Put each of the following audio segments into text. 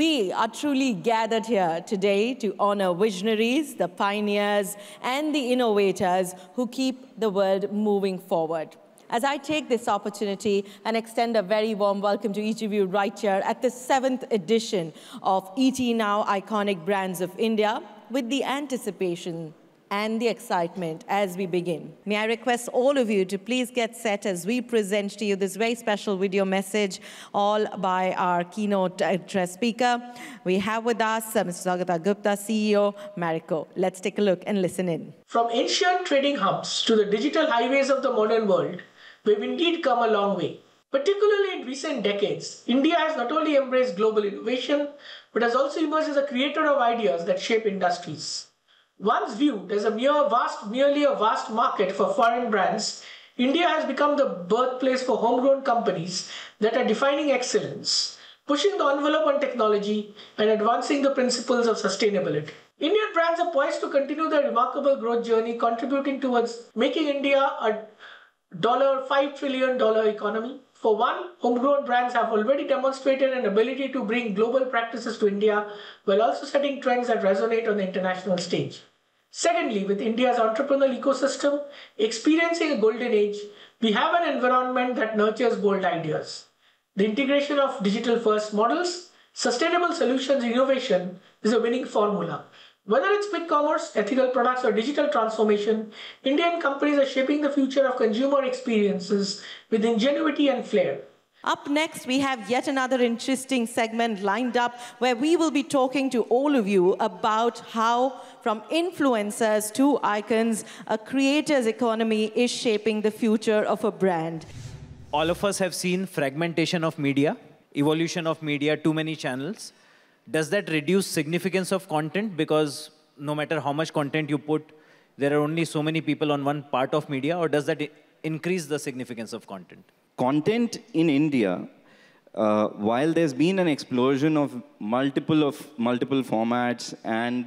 We are truly gathered here today to honor visionaries, the pioneers, and the innovators who keep the world moving forward. As I take this opportunity and extend a very warm welcome to each of you right here at the 7th edition of ET Now Iconic Brands of India, with the anticipation and the excitement as we begin. May I request all of you to please get set as we present to you this very special video message, all by our keynote address speaker. We have with us Mr. Saugata Gupta, CEO, Marico. Let's take a look and listen in. From ancient trading hubs to the digital highways of the modern world, we've indeed come a long way. Particularly in recent decades, India has not only embraced global innovation, but has also emerged as a creator of ideas that shape industries. Once viewed as merely a vast market for foreign brands, India has become the birthplace for homegrown companies that are defining excellence, pushing the envelope on technology, and advancing the principles of sustainability. Indian brands are poised to continue their remarkable growth journey, contributing towards making India a $5 trillion economy. For one, homegrown brands have already demonstrated an ability to bring global practices to India while also setting trends that resonate on the international stage. Secondly, with India's entrepreneurial ecosystem experiencing a golden age, we have an environment that nurtures bold ideas. The integration of digital-first models, sustainable solutions, and innovation is a winning formula. Whether it's quick commerce, ethical products, or digital transformation, Indian companies are shaping the future of consumer experiences with ingenuity and flair. Up next, we have yet another interesting segment lined up where we will be talking to all of you about how, from influencers to icons, a creator's economy is shaping the future of a brand. All of us have seen fragmentation of media, evolution of media, too many channels. Does that reduce significance of content? Because no matter how much content you put, there are only so many people on one part of media, or does that increase the significance of content? Content in India, while there's been an explosion of multiple formats and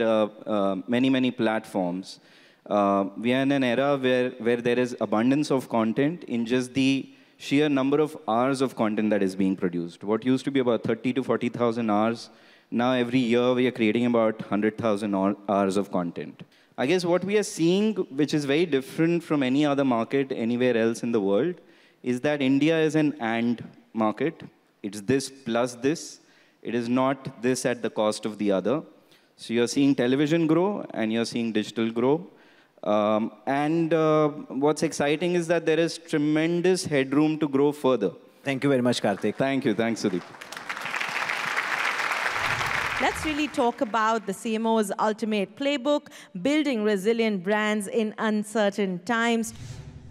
many platforms, we are in an era where there is abundance of content in just the sheer number of hours of content that is being produced. What used to be about 30 to 40,000 hours, now every year we are creating about 100,000 hours of content. I guess what we are seeing, which is very different from any other market anywhere else in the world, is that India is an and market. It's this plus this. It is not this at the cost of the other. So you're seeing television grow and you're seeing digital grow. What's exciting is that there is tremendous headroom to grow further. Thank you very much, Karthik. Thank you. Thanks, Sudeep. Let's really talk about the CMO's ultimate playbook, building resilient brands in uncertain times.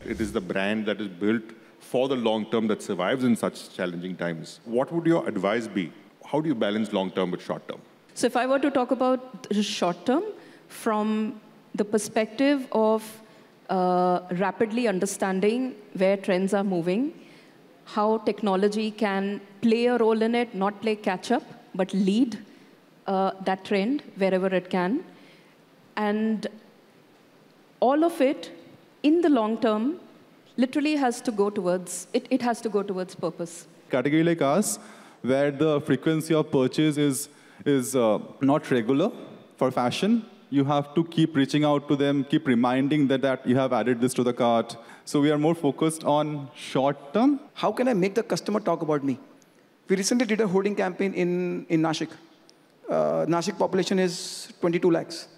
It is the brand that is built for the long term that survives in such challenging times. What would your advice be? How do you balance long term with short term? So if I were to talk about the short term, from the perspective of rapidly understanding where trends are moving, how technology can play a role in it, not play catch up, but lead that trend wherever it can. And all of it, in the long term, literally has to go towards, it has to go towards purpose. Category like us, where the frequency of purchase is not regular for fashion, you have to keep reaching out to them, keep reminding that you have added this to the cart. So we are more focused on short term. How can I make the customer talk about me? We recently did a hoarding campaign in Nashik. Nashik population is 22 lakhs.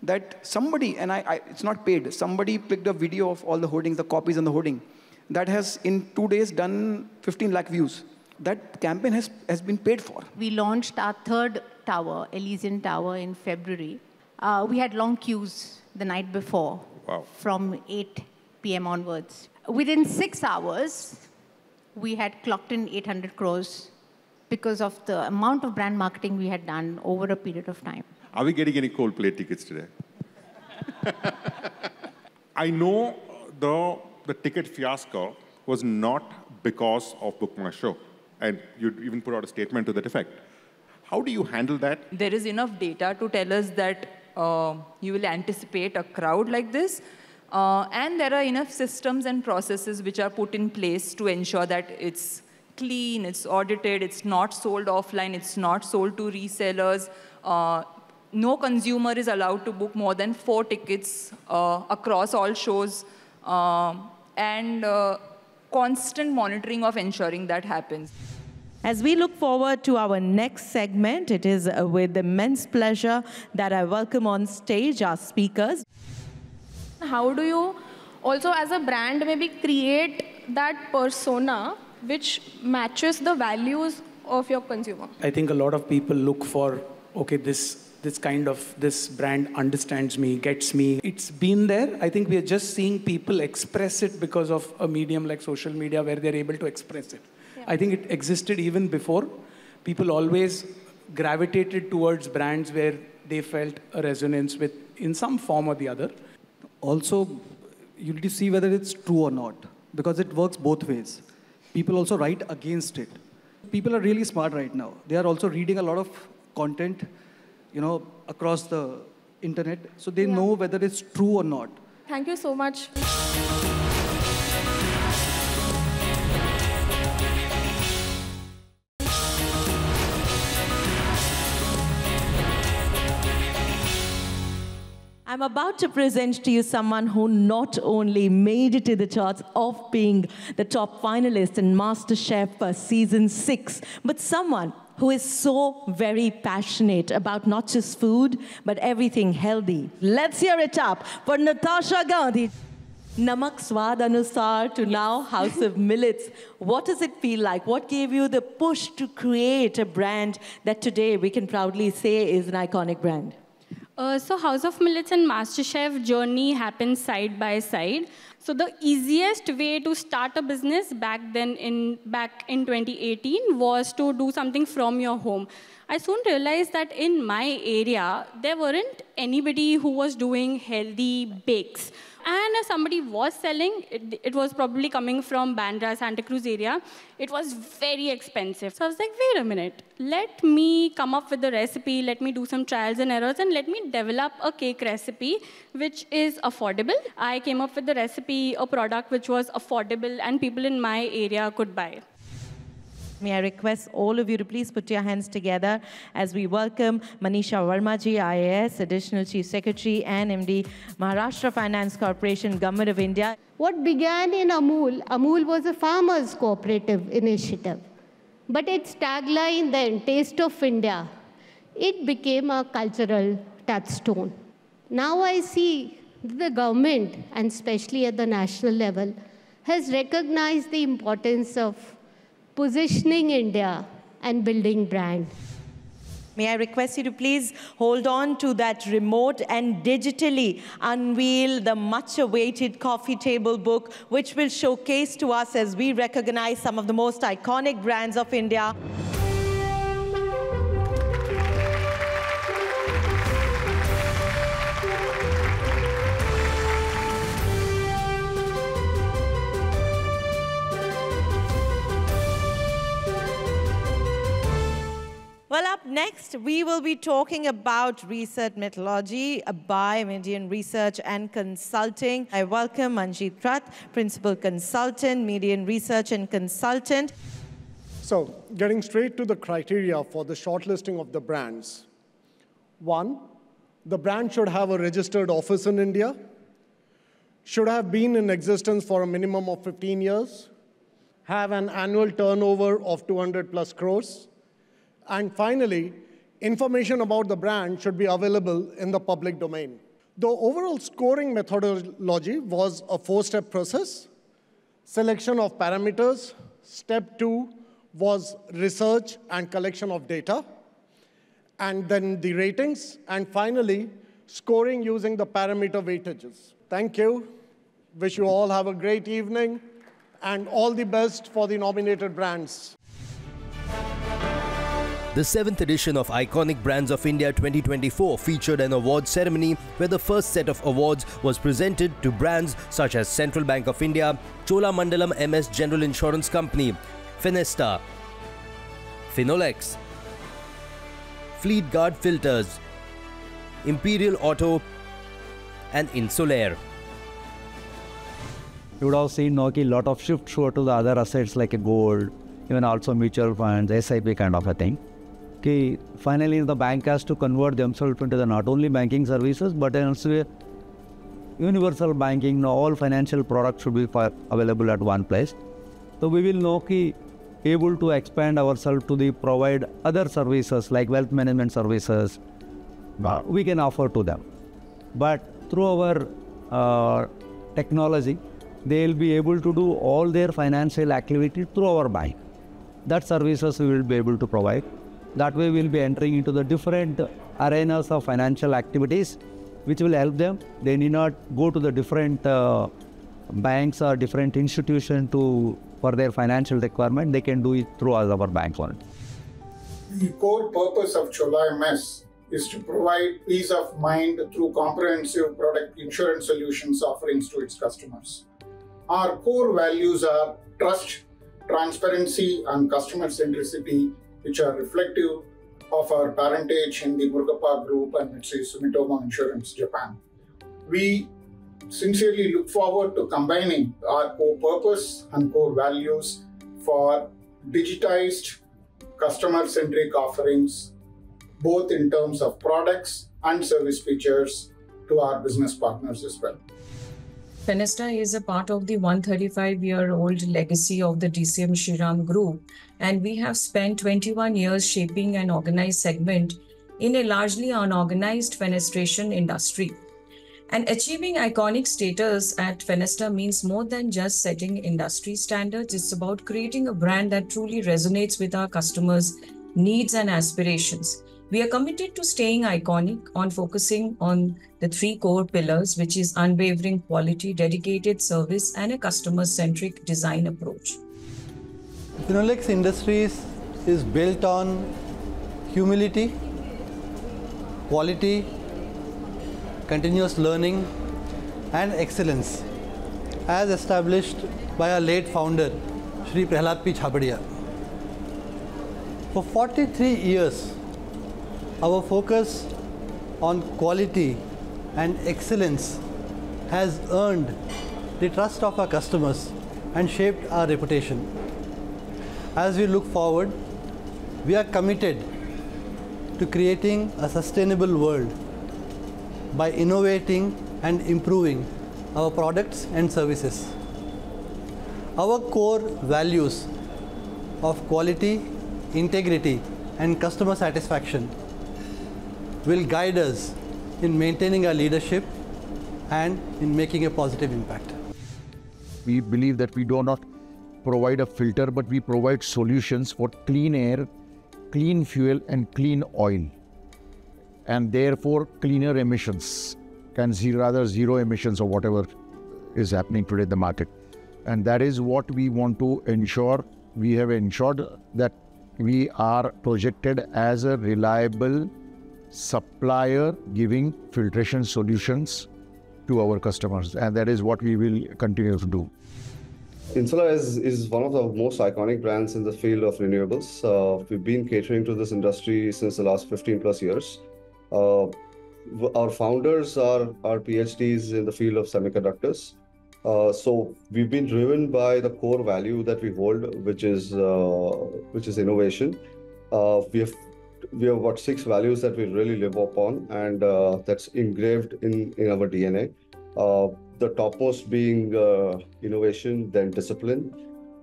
That somebody, and it's not paid, somebody picked a video of all the hoardings, the copies on the hoarding. That has, in 2 days, done 15 lakh views. That campaign has been paid for. We launched our third tower, Elysian Tower, in February. We had long queues the night before, from 8 p.m. onwards. Within 6 hours, we had clocked in 800 crores because of the amount of brand marketing we had done over a period of time. Are we getting any Coldplay tickets today? I know the ticket fiasco was not because of Book My Show. And you even put out a statement to that effect. How do you handle that? There is enough data to tell us that you will anticipate a crowd like this. And there are enough systems and processes which are put in place to ensure that it's clean, it's audited, it's not sold offline, it's not sold to resellers. No consumer is allowed to book more than 4 tickets across all shows, and constant monitoring of ensuring that happens. As we look forward to our next segment, it is with immense pleasure that I welcome on stage our speakers. How do you also, as a brand, maybe create that persona which matches the values of your consumer? I think a lot of people look for, okay, this brand understands me, gets me. It's been there. I think we are just seeing people express it because of a medium like social media where they're able to express it. Yeah. I think it existed even before. People always gravitated towards brands where they felt a resonance with in some form or the other. Also, you need to see whether it's true or not, because it works both ways. People also write against it. People are really smart right now. They are also reading a lot of content, across the internet, so they know whether it's true or not. Thank you so much. I'm about to present to you someone who not only made it to the charts of being the top finalist in MasterChef Season 6, but someone who is so very passionate about not just food, but everything healthy. Let's hear it up for Natasha Gandhi. Namak Swad Anusar to now House of Millets. What does it feel like? What gave you the push to create a brand that today we can proudly say is an iconic brand? So House of Millets and MasterChef journey happened side by side. So the easiest way to start a business back in 2018 was to do something from your home. I soon realized that in my area, there weren't anybody who was doing healthy bakes. And if somebody was selling, it was probably coming from Bandra, Santa Cruz area. It was very expensive. So I was like, wait a minute. Let me come up with the recipe. Let me do some trials and errors. And let me develop a cake recipe which is affordable. I came up with the recipe, a product which was affordable and people in my area could buy. May I request all of you to please put your hands together as we welcome Manisha Verma-ji, IAS, Additional Chief Secretary and MD, Maharashtra Finance Corporation, Government of India. What began in Amul was a farmers' cooperative initiative. But its tagline then, Taste of India, it became a cultural touchstone. Now I see the government, and especially at the national level, has recognized the importance of positioning India and building brand. May I request you to please hold on to that remote and digitally unveil the much-awaited coffee table book, which will showcase to us as we recognize some of the most iconic brands of India. Well, up next, we will be talking about research methodology by Indian Research and Consulting. I welcome Manjeet Rath, Principal Consultant, Median Research and Consultant. So, getting straight to the criteria for the shortlisting of the brands. 1, the brand should have a registered office in India, should have been in existence for a minimum of 15 years, have an annual turnover of 200 plus crores, and finally, information about the brand should be available in the public domain. The overall scoring methodology was a 4-step process. Selection of parameters. Step 2 was research and collection of data. And then the ratings. And finally, scoring using the parameter weightages. Thank you. Wish you all have a great evening. And all the best for the nominated brands. The 7th edition of Iconic Brands of India 2024 featured an awards ceremony where the first set of awards was presented to brands such as Central Bank of India, Cholamandalam MS General Insurance Company, Finesta, Finolex, Fleet Guard Filters, Imperial Auto and Insulair. You would have seen a lot of shift over to the other assets like a gold, even also mutual funds, SIP kind of a thing. Okay, finally, the bank has to convert themselves into the not only banking services, but also universal banking. All financial products should be available at one place. So we will know able to expand ourselves to provide other services like wealth management services. We can offer to them. But through our technology, they will be able to do all their financial activity through our bank. That services we will be able to provide. That way we will be entering into the different arenas of financial activities, which will help them. They need not go to the different banks or different institutions for their financial requirement. They can do it through our bank only. The core purpose of Chola MS is to provide peace of mind through comprehensive product insurance solutions offerings to its customers. Our core values are trust, transparency, and customer centricity, which are reflective of our parentage in the Murugappa Group and Mitsui Sumitomo Insurance Japan. We sincerely look forward to combining our core purpose and core values for digitized, customer-centric offerings, both in terms of products and service features to our business partners as well. Fenesta is a part of the 135-year-old legacy of the DCM Shriram Group, and we have spent 21 years shaping an organized segment in a largely unorganized fenestration industry. And achieving iconic status at Fenesta means more than just setting industry standards. It's about creating a brand that truly resonates with our customers' needs and aspirations. We are committed to staying iconic, on focusing on the three core pillars, which is unwavering quality, dedicated service, and a customer-centric design approach. Finolex Industries is built on humility, quality, continuous learning, and excellence, as established by our late founder, Shri Prahlad P. Chhabadia. For 43 years, our focus on quality and excellence has earned the trust of our customers and shaped our reputation. As we look forward, we are committed to creating a sustainable world by innovating and improving our products and services. Our core values of quality, integrity, and customer satisfaction will guide us in maintaining our leadership and in making a positive impact. We believe that we do not provide a filter, but we provide solutions for clean air, clean fuel, and clean oil. And therefore, cleaner emissions, rather zero emissions or whatever is happening today in the market. And that is what we want to ensure. We have ensured that we are projected as a reliable supplier giving filtration solutions to our customers, and that is what we will continue to do. Insula is one of the most iconic brands in the field of renewables. We've been catering to this industry since the last 15 plus years. Our founders are PhDs in the field of semiconductors. So we've been driven by the core value that we hold, which is innovation. We have about 6 values that we really live upon, and that's engraved in our DNA. The topmost being innovation, then discipline,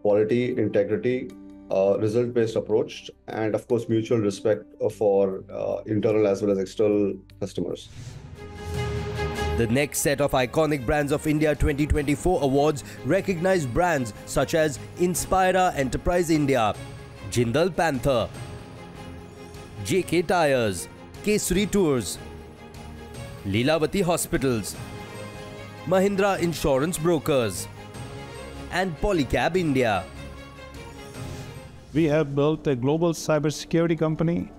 quality, integrity, result-based approach, and of course mutual respect for internal as well as external customers. The next set of Iconic Brands of India 2024 awards recognize brands such as Inspira Enterprise India, Jindal Panther, JK Tyres, Kesari Tours, Leelavati Hospitals, Mahindra Insurance Brokers, and Polycab India. We have built a global cybersecurity company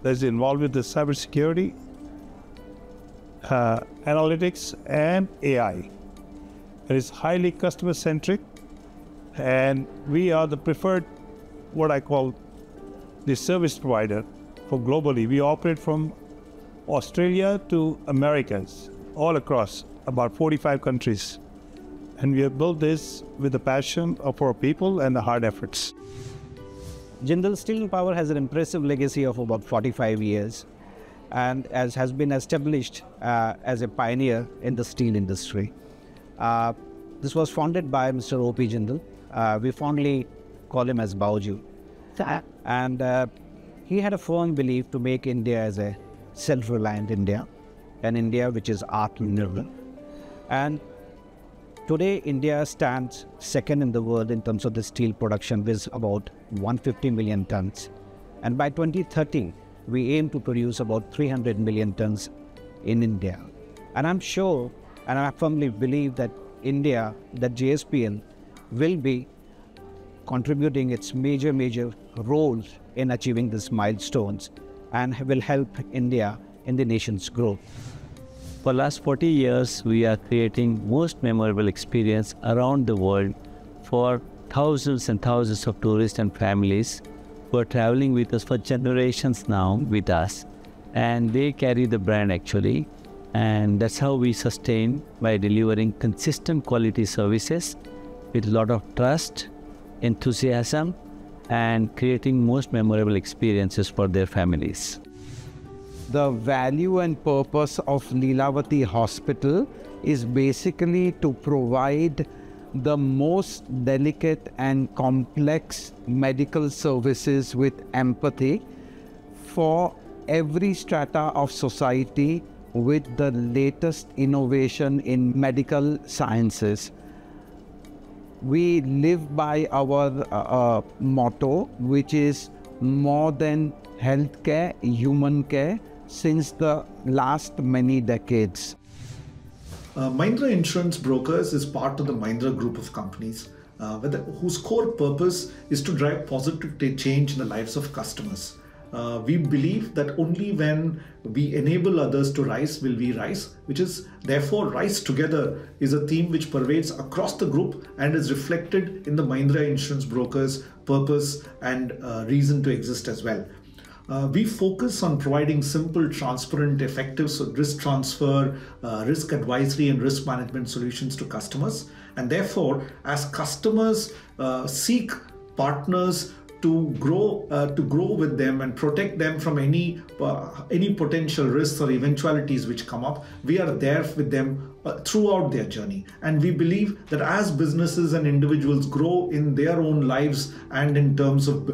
that is involved with the cybersecurity, analytics, and AI. It is highly customer-centric, and we are the preferred, what I call, the service provider for globally. We operate from Australia to Americas, all across about 45 countries. And we have built this with the passion of our people and the hard efforts. Jindal Steel and Power has an impressive legacy of about 45 years and has been established as a pioneer in the steel industry. This was founded by Mr. O.P. Jindal. We fondly call him as Bauju. And he had a firm belief to make India as a self-reliant India, an India which is Atmanirbhar. And today, India stands second in the world in terms of the steel production with about 150 million tons. And by 2030, we aim to produce about 300 million tons in India. And I'm sure, and I firmly believe that that JSPL will be contributing its major role in achieving these milestones and will help India in the nation's growth. For the last 40 years, we are creating most memorable experience around the world for thousands and thousands of tourists and families who are traveling with us for generations now with us. And they carry the brand actually. And that's how we sustain by delivering consistent quality services with a lot of trust, enthusiasm, and creating most memorable experiences for their families. The value and purpose of Lilavati Hospital is basically to provide the most delicate and complex medical services with empathy for every strata of society with the latest innovation in medical sciences. We live by our motto, which is more than healthcare, human care, since the last many decades. Mahindra Insurance Brokers is part of the Mahindra group of companies whose core purpose is to drive positive change in the lives of customers. We believe that only when we enable others to rise will we rise, which is therefore Rise Together is a theme which pervades across the group and is reflected in the Mahindra Insurance Brokers' purpose and reason to exist as well. We focus on providing simple, transparent, effective risk transfer, risk advisory and risk management solutions to customers. And therefore, as customers seek partners to grow with them and protect them from any potential risks or eventualities which come up, we are there with them throughout their journey. And we believe that as businesses and individuals grow in their own lives and in terms of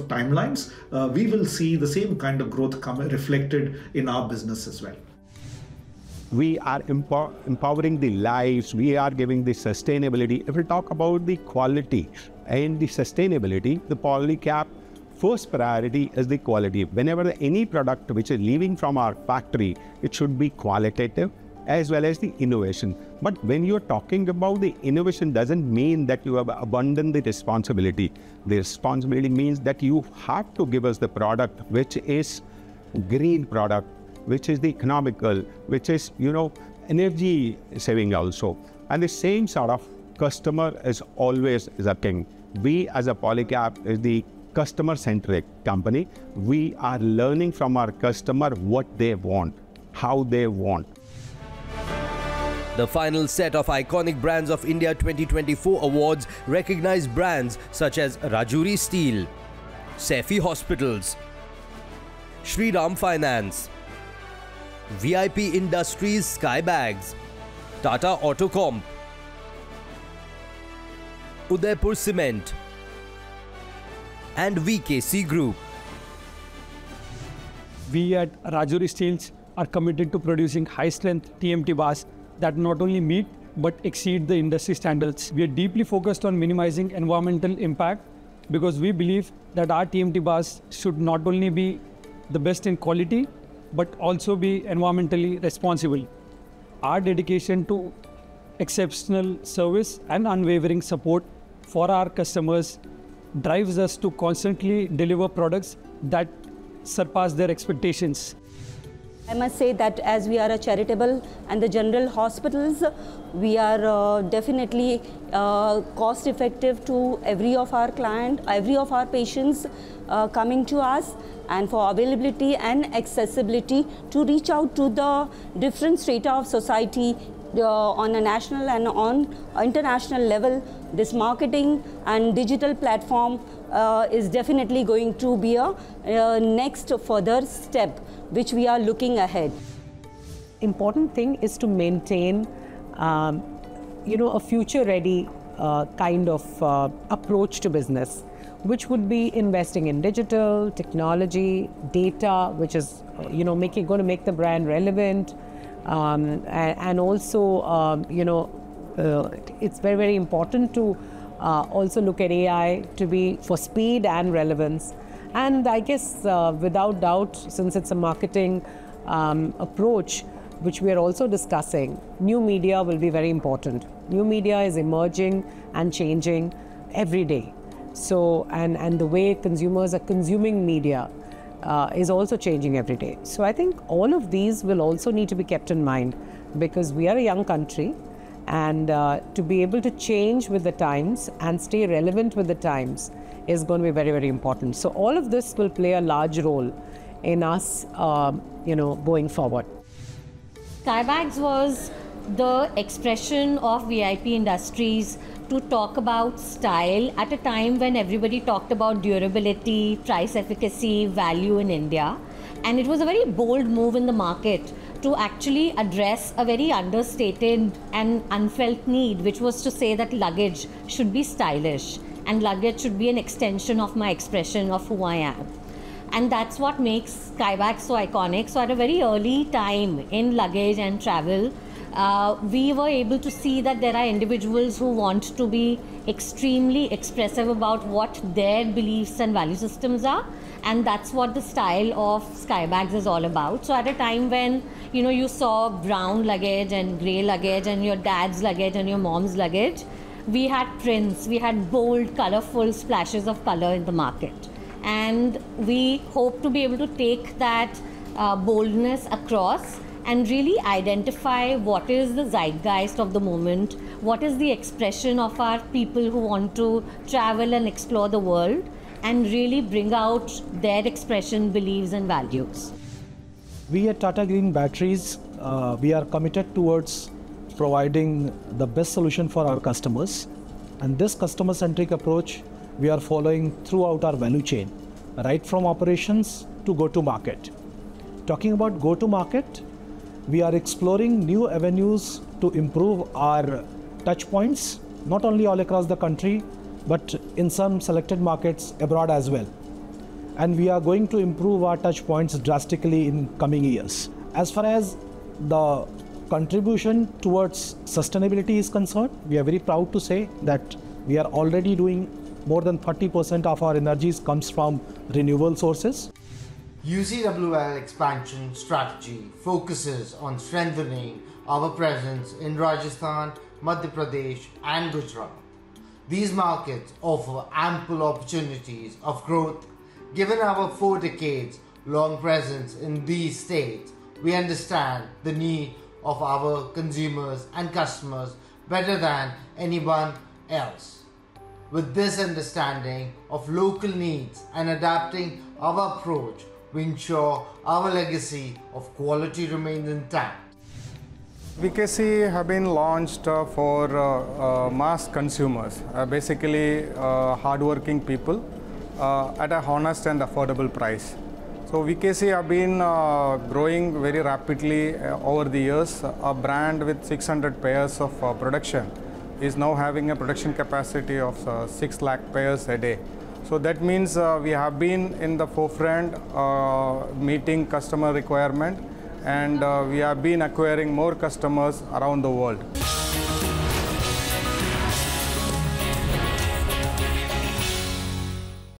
timelines, we will see the same kind of growth reflected in our business as well. We are empowering the lives, we are giving the sustainability. If we talk about the quality and the sustainability, the Polycab first priority is the quality. Whenever any product which is leaving from our factory, it should be qualitative as well as the innovation. But when you're talking about the innovation, doesn't mean that you have abandoned the responsibility. The responsibility means that you have to give us the product which is green product, which is the economical, which is, energy saving also. And the same sort of customer is always the king. We as a Polycab is the customer-centric company. We are learning from our customer what they want, how they want. The final set of Iconic Brands of India 2024 awards recognize brands such as Rajuri Steel, Saifi Hospitals, Shriram Finance, VIP Industries Skybags, Tata Autocomp, Udaipur Cement, and VKC Group. We at Rajuri Steels are committed to producing high-strength TMT bars that not only meet but exceed the industry standards. We are deeply focused on minimizing environmental impact because we believe that our TMT bars should not only be the best in quality but also be environmentally responsible. Our dedication to exceptional service and unwavering support for our customers drives us to constantly deliver products that surpass their expectations. I must say that as we are a charitable and the general hospitals, we are definitely cost effective to every of our patients coming to us, and for availability and accessibility to reach out to the different strata of society on a national and on international level. This marketing and digital platform is definitely going to be a next further step which we are looking ahead. Important thing is to maintain, a future-ready kind of approach to business, which would be investing in digital, technology, data, which is, going to make the brand relevant, and also, it's very, very important to also look at AI to be for speed and relevance. And I guess, without doubt, since it's a marketing approach, which we are also discussing, new media will be very important. New media is emerging and changing every day. So, and the way consumers are consuming media is also changing every day. So I think all of these will also need to be kept in mind, because we are a young country, and to be able to change with the times and stay relevant with the times is going to be very, very important. So all of this will play a large role in us, going forward. Skybags was the expression of VIP Industries to talk about style at a time when everybody talked about durability, price efficacy, value in India. And it was a very bold move in the market to actually address a very understated and unfelt need, which was to say that luggage should be stylish and luggage should be an extension of my expression of who I am. And that's what makes Skybags so iconic. So at a very early time in luggage and travel, we were able to see that there are individuals who want to be extremely expressive about what their beliefs and value systems are. And that's what the style of Skybags is all about. So at a time when, you saw brown luggage and grey luggage and your dad's luggage and your mom's luggage, we had prints, we had bold, colorful splashes of color in the market. And we hope to be able to take that boldness across and really identify what is the zeitgeist of the moment, what is the expression of our people who want to travel and explore the world, and really bring out their expression, beliefs and values. We at Tata Green Batteries, we are committed towards providing the best solution for our customers. And this customer-centric approach we are following throughout our value chain, right from operations to go-to-market. Talking about go-to-market, we are exploring new avenues to improve our touch points, not only all across the country, but in some selected markets abroad as well. And we are going to improve our touch points drastically in coming years. As far as the contribution towards sustainability is concerned, we are very proud to say that we are already doing more than 30% of our energies comes from renewable sources. UCWL expansion strategy focuses on strengthening our presence in Rajasthan, Madhya Pradesh and Gujarat. These markets offer ample opportunities of growth. Given our 4 decades long presence in these states, we understand the need of our consumers and customers better than anyone else. With this understanding of local needs and adapting our approach, we ensure our legacy of quality remains intact. VKC have been launched for mass consumers, basically hardworking people at a honest and affordable price. So VKC have been growing very rapidly over the years. A brand with 600 pairs of production is now having a production capacity of 6 lakh pairs a day. So that means we have been in the forefront meeting customer requirement, and we have been acquiring more customers around the world.